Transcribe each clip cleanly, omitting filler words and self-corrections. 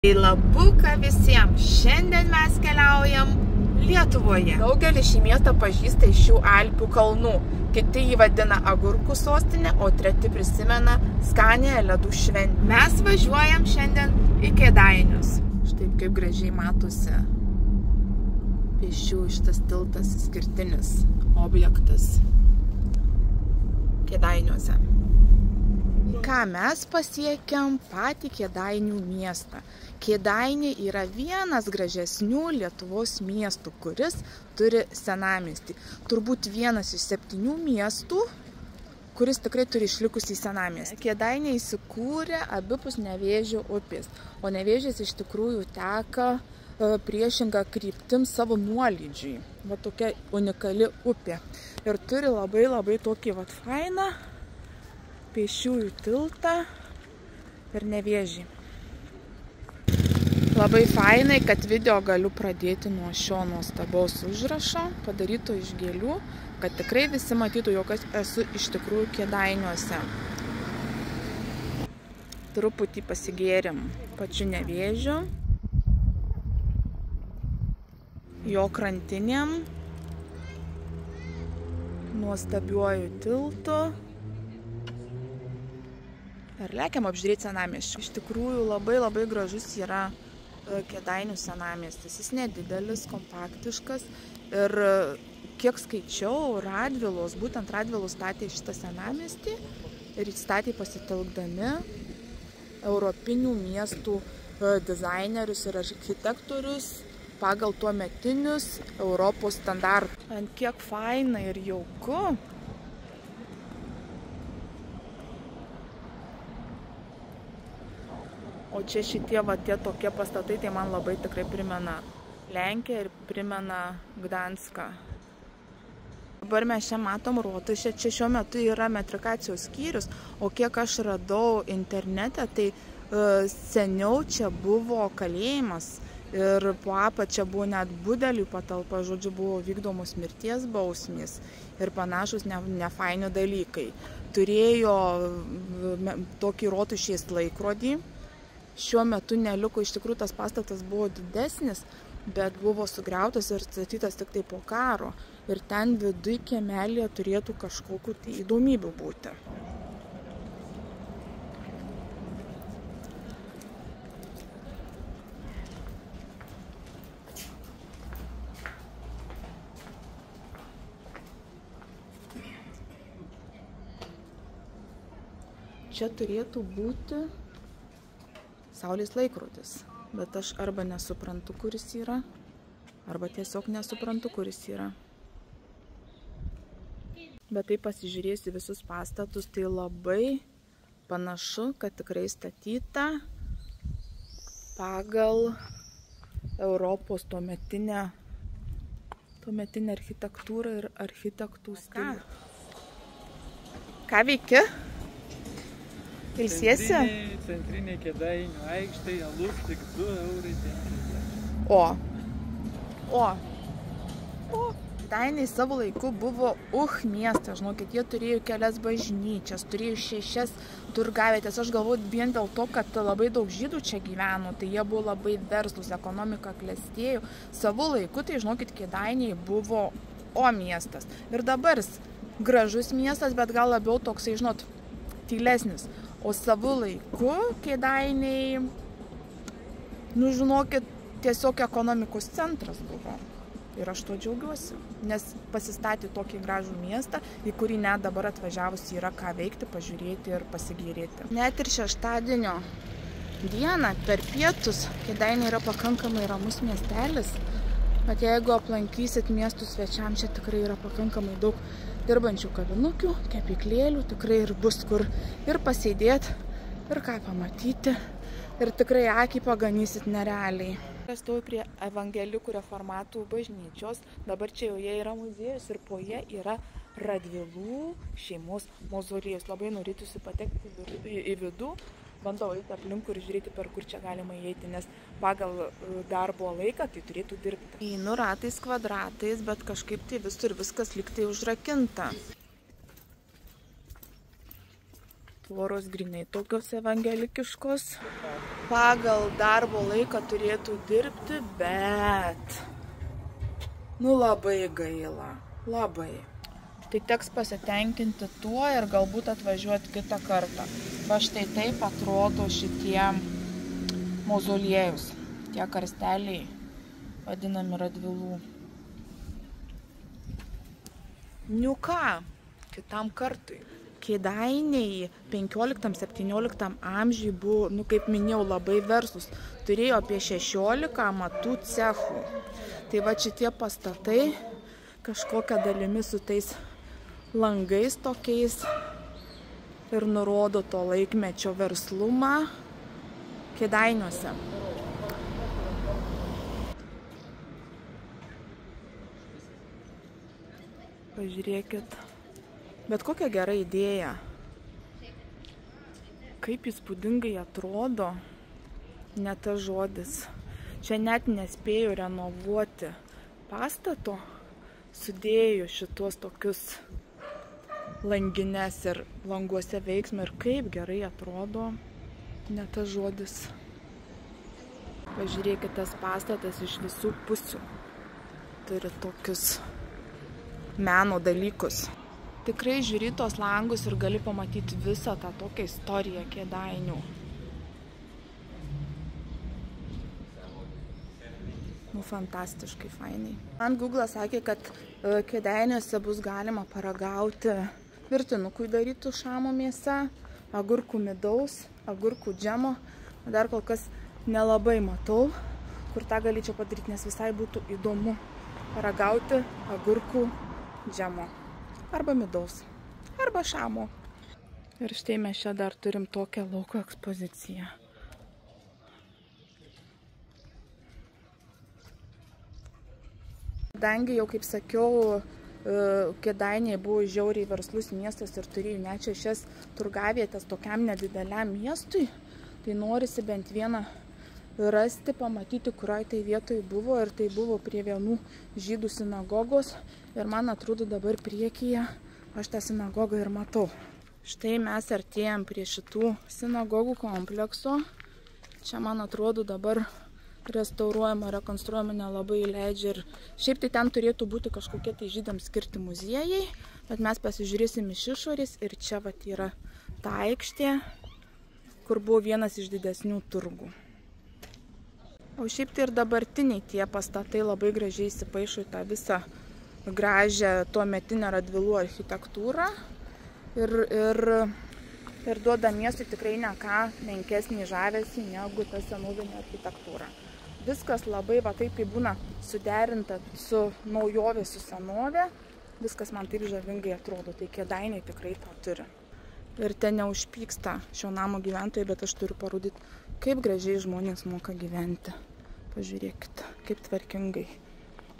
Tai labuka visiems, šiandien mes keliaujam Lietuvoje. Daugelis šį miestą pažįsta iš šių Alpių kalnų. Kiti jį vadina agurkų sostinė, o treti prisimena skanią ledų šventę. Mes važiuojam šiandien į Kėdainius. Štai kaip gražiai matosi pėsčiųjų šitas tiltas, išskirtinis objektas Kėdainiuose. Ką mes pasiekėm patį Kėdainių miestą. Kėdainiai yra vienas gražesnių Lietuvos miestų, kuris turi senamiestį. Turbūt vienas iš 7 miestų, kuris tikrai turi išlikusį senamiestį. Kėdainiai įsikūrė abipus Nevėžio upės, o Nevėžis iš tikrųjų teka priešingą kryptim savo nuolydžiui. Va tokia unikali upė. Ir turi labai tokį fainą pėsčiųjų tiltą per Nevėžį. Labai fainai, kad video galiu pradėti nuo šio nuostabaus užrašo, padaryto iš gėlių, kad tikrai visi matytų, jog esu iš tikrųjų Kėdainiuose. Truputį pasigėrim pačiu Nevėžiu, jo krantinėm, nuostabiuoju tiltu. Ir lekiam apžiūrėti senamiesčių. Iš tikrųjų labai gražus yra Kėdainių senamiestis. Jis nedidelis, kompaktiškas ir kiek skaičiau, būtent Radvilos statė šitą senamiestį ir statė pasitelkdami europinių miestų dizainerius ir architektorius pagal tuometinius Europos standartus. Ant kiek faina ir jauku. O čia šitie tie tokie pastatai, tai man labai tikrai primena Lenkiją ir primena Gdanską. Dabar mes čia matom rotušę, čia šiuo metu yra metrikacijos skyrius, o kiek aš radau internete, tai seniau čia buvo kalėjimas ir po apačia buvo net budelių patalpa, žodžiu, buvo vykdomos mirties bausmės ir panašus nefaini dalykai. Turėjo tokį rotušės laikrodį. Šiuo metu neliko, iš tikrųjų tas pastatas buvo didesnis, bet buvo sugriautas ir statytas tik tai po karo. Ir ten viduj kiemelėje turėtų kažkokių tai įdomybių būti. Čia turėtų būti Saulės laikrodis, bet aš arba nesuprantu, kuris yra, arba tiesiog nesuprantu, kuris yra. Bet tai pasižiūrėsi visus pastatus, tai labai panašu, kad tikrai statyta pagal Europos tuometinę architektūrą ir architektų stilių. Ką veiki? Ilsiesi? Centrinė Kėdainių aikštė, alus tik 2,50 €. Kėdainiai savo laiku buvo miestas, žinokit, jie turėjo kelias bažnyčias, turėjo 6 turgavietės. Aš galvoju, vien dėl to, kad labai daug žydų čia gyveno, tai jie buvo labai verslūs, ekonomika klestėjo. Savo laiku, tai žinokit, Kėdainiai buvo miestas. Ir dabar gražus miestas, bet gal labiau toksai, žinot, tylesnis. O savo laiku Kėdainiai, žinokit, tiesiog ekonomikos centras buvo. Ir aš to džiaugiuosi, nes pasistatė tokį gražų miestą, į kurį net dabar atvažiavus yra ką veikti, pažiūrėti ir pasigėrėti. Net ir šeštadienio dieną per pietus Kėdainiai yra pakankamai ramus miestelis. Bet jeigu aplankysit miestų svečiam, čia tikrai yra pakankamai daug dirbančių kavinukių, kepyklėlių, tikrai ir bus kur ir pasėdėti, ir ką pamatyti, ir tikrai akį paganysit nerealiai. Aš stoju prie evangelikų reformatų bažnyčios, dabar čia joje yra muziejus ir po jie yra Radvilų šeimos mauzoliejus. Labai norėtųsi patekti į vidų, bandau eiti aplinkui ir žiūrėti, per kur čia galima įeiti, nes pagal darbo laiką tai turėtų dirbti. Einu ratais kvadratais, bet kažkaip tai visur viskas lyg tai užrakinta. tvoros grinai tokios evangelikiškos. Pagal darbo laiką turėtų dirbti, bet labai gaila, labai. Tai teks pasitenkinti tuo ir galbūt atvažiuoti kitą kartą. Va štai taip atrodo šitie mauzoliejus, tie karsteliai vadinami Radvilų. Nu ką, kitam kartui. Kėdainiai 15-17 amžiui buvo, kaip minėjau, labai verslus. Turėjo apie 16 amatų cechų. Tai va šitie pastatai kažkokia dalimi su tais langais tokiais ir nurodo to laikmečio verslumą Kėdainiuose. Pažiūrėkit. Bet kokia gera idėja. Kaip įspūdingai atrodo, ne tas žodis. Čia net nespėjau renovuoti pastato, sudėjau šitos tokius langines ir languose veiksmą ir kaip gerai atrodo, ne tas žodis. Pažiūrėkit, tas pastatas iš visų pusių turi tokius meno dalykus. Tikrai žiūri tos langus ir gali pamatyti visą tą tokią istoriją Kėdainių. Fantastiškai fainai. Man Google'as sakė, kad Kėdainiuose bus galima paragauti virtinukui darytų šamo mėsa, agurkų midaus, agurkų džemo. Dar kol kas nelabai matau, kur tą galėčiau padaryti, nes visai būtų įdomu paragauti agurkų džemo. Arba midaus, arba šamo. Ir štai mes čia dar turim tokią lauko ekspoziciją. Kadangi jau, kaip sakiau, Kėdainiai buvo žiauriai verslus miestas ir turėjo net 6 turgavietės tokiam nedideliam miestui, tai norisi bent vieną rasti, pamatyti, kurioj tai vietoj buvo. Ir tai buvo prie vienų žydų sinagogos. Ir man atrodo dabar priekyje aš tą sinagogą ir matau. Štai mes artėjam prie šitų sinagogų komplekso. Čia, man atrodo, dabar restauruojama, rekonstruojama nelabai leidžia. Ir šiaip tai ten turėtų būti kažkokie tai žydams skirti muziejai. Bet mes pasižiūrėsim iš išorės ir čia vat yra ta aikštė, kur buvo vienas iš didesnių turgų. O šiaip tai ir dabartiniai tie pastatai labai gražiai įsipaišo į tą visą gražią tuometinę Radvilų architektūrą ir duoda miestui tikrai ne ką menkesnį žavesį negu ta senovinė architektūra. Viskas labai va taip, kaip būna suderinta su naujovė, su senovė, viskas man taip žavingai atrodo, tai Kėdainiai tikrai tą turi. Ir ten neužpyksta šio namo gyventojai, bet aš turiu parodyti, kaip gražiai žmonės moka gyventi. Pažiūrėkit, kaip tvarkingai.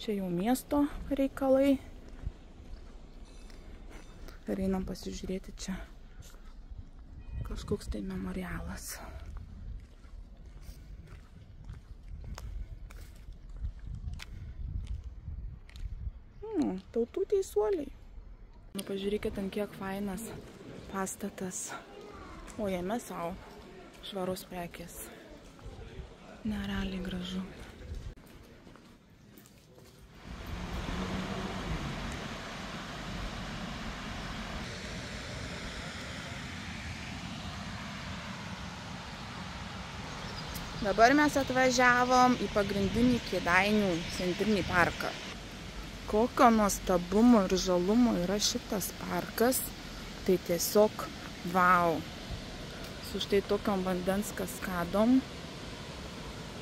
Čia jau miesto reikalai. Ir einam pasižiūrėti čia. Kažkoks tai memorialas. Tautų teisuoliai. Pažiūrėkit, ant kiek fainas pastatas. O jame savo švaros prekės. Nerealiai gražu. Dabar mes atvažiavom į pagrindinį Kėdainių centrinį parką. Kokio nuostabumo ir žalumo yra šitas parkas, tai tiesiog vau. Su štai tokiom vandens kaskadom.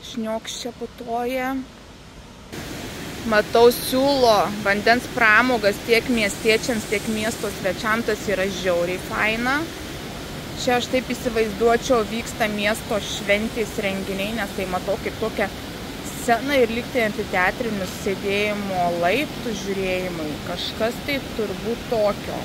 Šniokščia putoja. Matau, siūlo vandens pramogas tiek miestiečiams, tiek miesto svečiams, tas yra žiauriai faina. Čia aš taip įsivaizduočiau vyksta miesto šventės renginiai, nes tai matau kaip tokia scena ir lyg tai amfiteatrinius sėdėjimo laiptų žiūrėjimai. Kažkas tai turbūt tokio.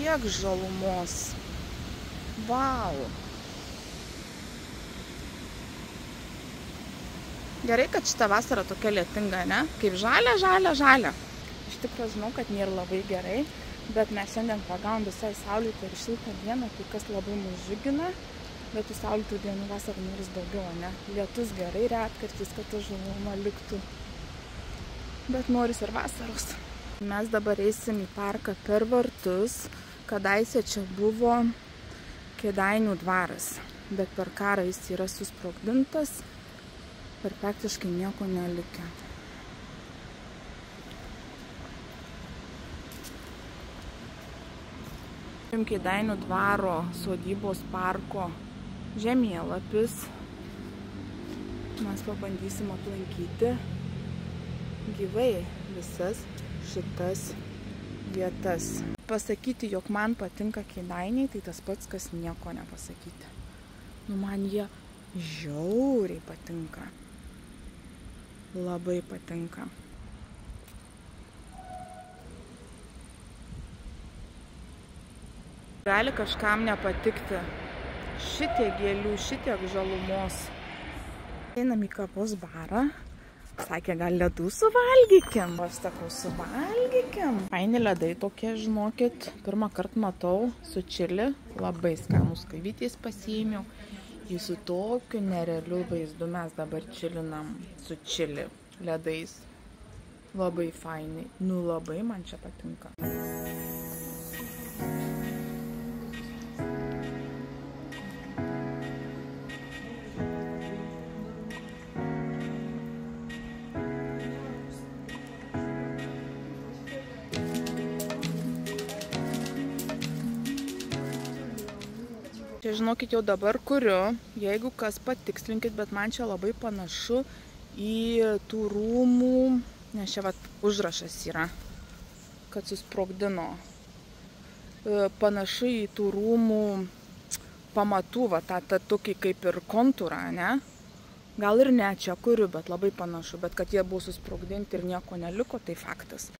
tiek žalumos. Vau. Gerai, kad šita vasara tokia lietinga, ne? Kaip žalia. Iš tikrųjų žinau, kad nėra labai gerai, bet mes šiandien pagavom visai saulėtą ir šiltą dieną, tai kas labai mus džiugina, bet tų saulėtų dienų vasarą noris daugiau, ne? Lietus gerai, retkartis, kad ta žaluma liktų, bet noris ir vasaros. Mes dabar eisim į parką per vartus, kadaise čia buvo Kėdainių dvaras, bet per karą jis yra susprogdintas ir praktiškai nieko nelikę. Kėdainių dvaro sodybos parko žemėlapis. Mes pabandysim aplankyti gyvai visas šitas vietas. Pasakyti, jog man patinka Kėdainiai, tai tas pats, kas nieko nepasakyti. Nu, man jie žiauriai patinka. Labai patinka. Gali kažkam nepatikti šitiek gėlių, šitiek žalumos. Einam į kavos barą. Sakė, gal ledų suvalgykim. Aš sakau, suvalgykim. Faini ledai tokie, žinokit. Pirmą kartą matau su čili. Labai skanus kavytės pasiėmiau. Jį su tokiu nerealiu vaizdu mes dabar čilinam su čili ledais. Labai faini. Nu, labai man čia patinka. Čia, žinokit, jau dabar kuriu, jeigu kas patikslinkit, bet man čia labai panašu į tų rūmų, nes čia vat užrašas yra, kad susprogdino. Panašu į tų rūmų pamatų, va, tą tokį kaip ir kontūrą, ne? Gal ir ne, čia kuriu, bet labai panašu, bet kad jie buvo susprogdinti ir nieko neliko, tai faktas.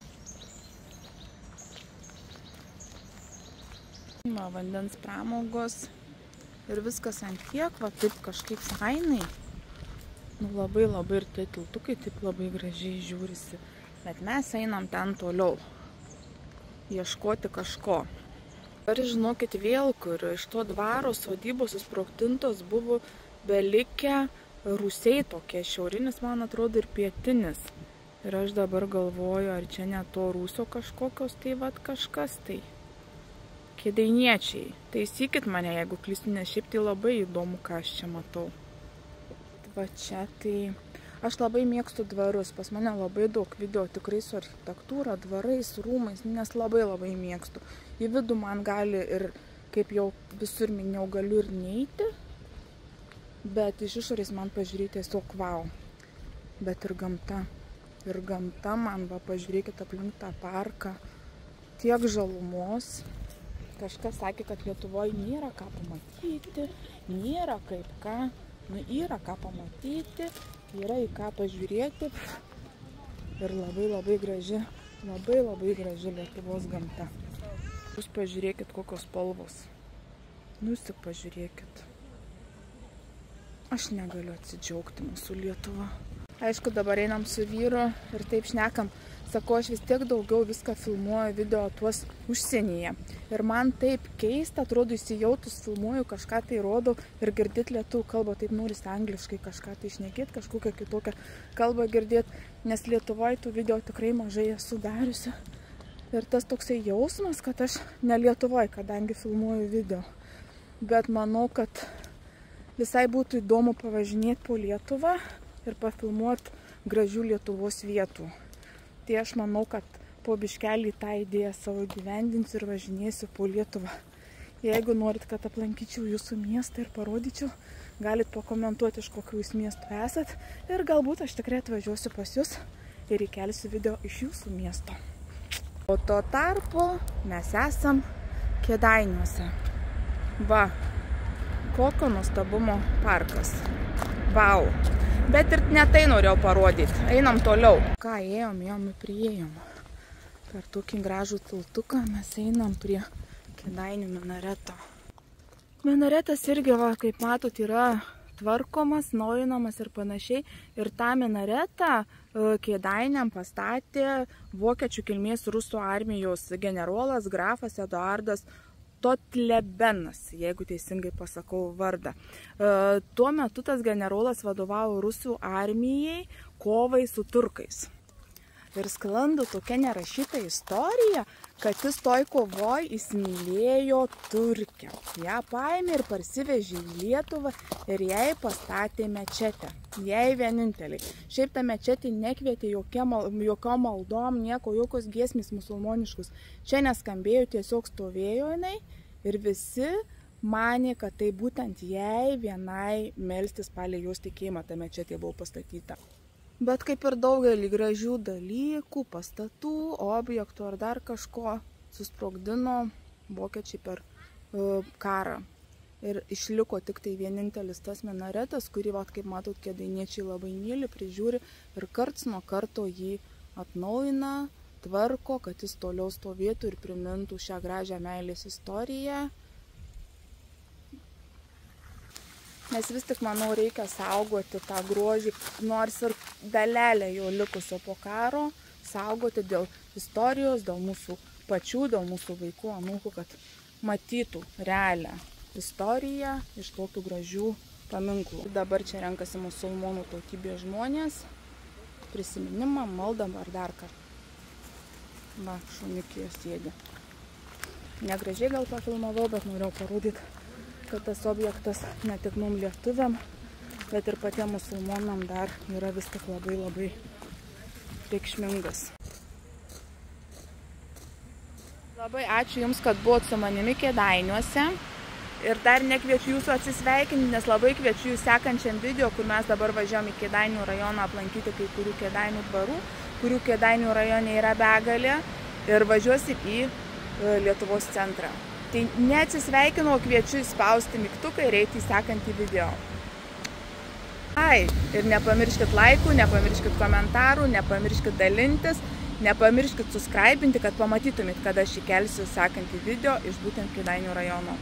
Vandens pramogos. Ir viskas ant tiek, va taip kažkaip fainai. Nu, labai ir tie tiltukai taip labai gražiai žiūrisi. Bet mes einam ten toliau. Ieškoti kažko. Ar žinokit vėl, kur iš to dvaro sodybos susprogdintos buvo belikę rūsiai tokie. Šiaurinis, man atrodo, ir pietinis. Ir aš dabar galvoju, ar čia ne to rūsio kažkokios, tai vat kažkas tai. Kėdainiečiai. Taisykit mane, jeigu klystu, nes šiaip tai labai įdomu, ką aš čia matau. Va čia tai... Aš labai mėgstu dvarus. Pas mane labai daug video tikrai su architektūra, dvarais, rūmais, nes labai mėgstu. Į vidų man gali ir, kaip jau visur minėjau, galiu ir neiti. Bet iš išorės man pažiūrėti tiesiog vau. Bet ir gamta. Ir gamta man, va, pažiūrėkit aplink tą parką. Tiek žalumos. Kažkas sakė, kad Lietuvoje nėra ką pamatyti, nėra kaip ką, nu yra ką pamatyti, yra į ką pažiūrėti ir labai graži Lietuvos gamta. Jūs pažiūrėkit, kokios spalvos. Nu, jūs tik pažiūrėkit. Aš negaliu atsidžiaugti mūsų Lietuva. Aišku, dabar einam su vyru ir taip šnekam. Sakau, aš vis tiek daugiau viską filmuoju video tuos užsienyje. Ir man taip keista, atrodo, įsijautus filmuoju, kažką tai rodau ir girdėt lietuvių kalbą, taip noris angliškai kažką tai šnekėt, kažkokią kitokią kalbą girdėt, nes Lietuvoje tų video tikrai mažai esu dariusi. Ir tas toksai jausmas, kad aš ne Lietuvoje, kadangi filmuoju video. Bet manau, kad visai būtų įdomu pavažinėti po Lietuvą ir pafilmuoti gražių Lietuvos vietų. Tai aš manau, kad po biškelį tą idėją savo gyvendinsiu ir važinėsiu po Lietuvą. Jeigu norit, kad aplankyčiau jūsų miestą ir parodyčiau, galit pakomentuoti, iš kokių jūs miestų esat. Ir galbūt aš tikrai atvažiuosiu pas jūs ir įkelsiu video iš jūsų miesto. O tuo tarpu mes esam Kėdainiuose. Va, kokio nuostabumo parkas. Vau. Bet ir ne tai norėjau parodyti. Einam toliau. Ką, ėjom, priėjom. Per tokį gražų tiltuką mes einam prie Kėdainių minareto. Minaretas irgi, va, kaip matot, yra tvarkomas, naujinamas ir panašiai. Ir tą minaretą Kėdainiam pastatė vokiečių kilmės rusų armijos generolas grafas Eduardas Totlebenas, jeigu teisingai pasakau vardą. Tuo metu tas generolas vadovavo rusų armijai kovai su turkais. Ir sklando tokia nerašyta istorija, kad jis toj kovoj įsimylėjo turkę. Ją paėmė ir parsivežė į Lietuvą ir jai pastatė mečetę. Jai vieninteliai. Šiaip ta mečetė nekvietė jokiom maldom, nieko, jokios giesmės musulmoniškus. Čia neskambėjo, tiesiog stovėjo jinai ir visi manė, kad tai būtent jai vienai melstis palei jos tikėjimą ta mečetė buvo pastatyta. Bet kaip ir daugelį gražių dalykų, pastatų, objektų ar dar kažko susprogdino vokiečiai per karą. Ir išliko tik tai vienintelis tas minaretas, kurį, kaip matot, kėdainiečiai labai myli, prižiūri ir karts nuo karto jį atnaujina, tvarko, kad jis toliau stovėtų ir primintų šią gražią meilės istoriją. Nes vis tik, manau, reikia saugoti tą grožį, nors ir dalelę jo likusio po karo, saugoti dėl istorijos, dėl mūsų pačių, dėl mūsų vaikų, anūkų, kad matytų realią istoriją iš tokių gražių paminklų. Dabar čia renkasi musulmonų tautybės žmonės, prisiminimą, maldą ar dar ką. Va, šunikė sėdi. Negražiai gal pafilmavau, bet norėjau parodyti, kad tas objektas ne tik mum lietuviam, bet ir patiem musulmonam dar yra vis tik labai reikšmingas. Labai ačiū Jums, kad buvot su manimi Kėdainiuose. Ir dar nekviečiu Jūsų atsisveikinti, nes labai kviečiu Jūs sekančiam video, kur mes dabar važiuojam į Kėdainių rajoną aplankyti kai kurių Kėdainių dvarų, kurių Kėdainių rajone yra begalė, ir važiuosim į Lietuvos centrą. Tai neatsisveikinu, kviečiu įspausti mygtuką ir eiti į sekantį video. Ir nepamirškit laikų, nepamirškit komentarų, nepamirškit dalintis, nepamirškit subscribinti, kad pamatytumėt, kada aš įkelsiu sekantį video iš būtent Kėdainių rajono.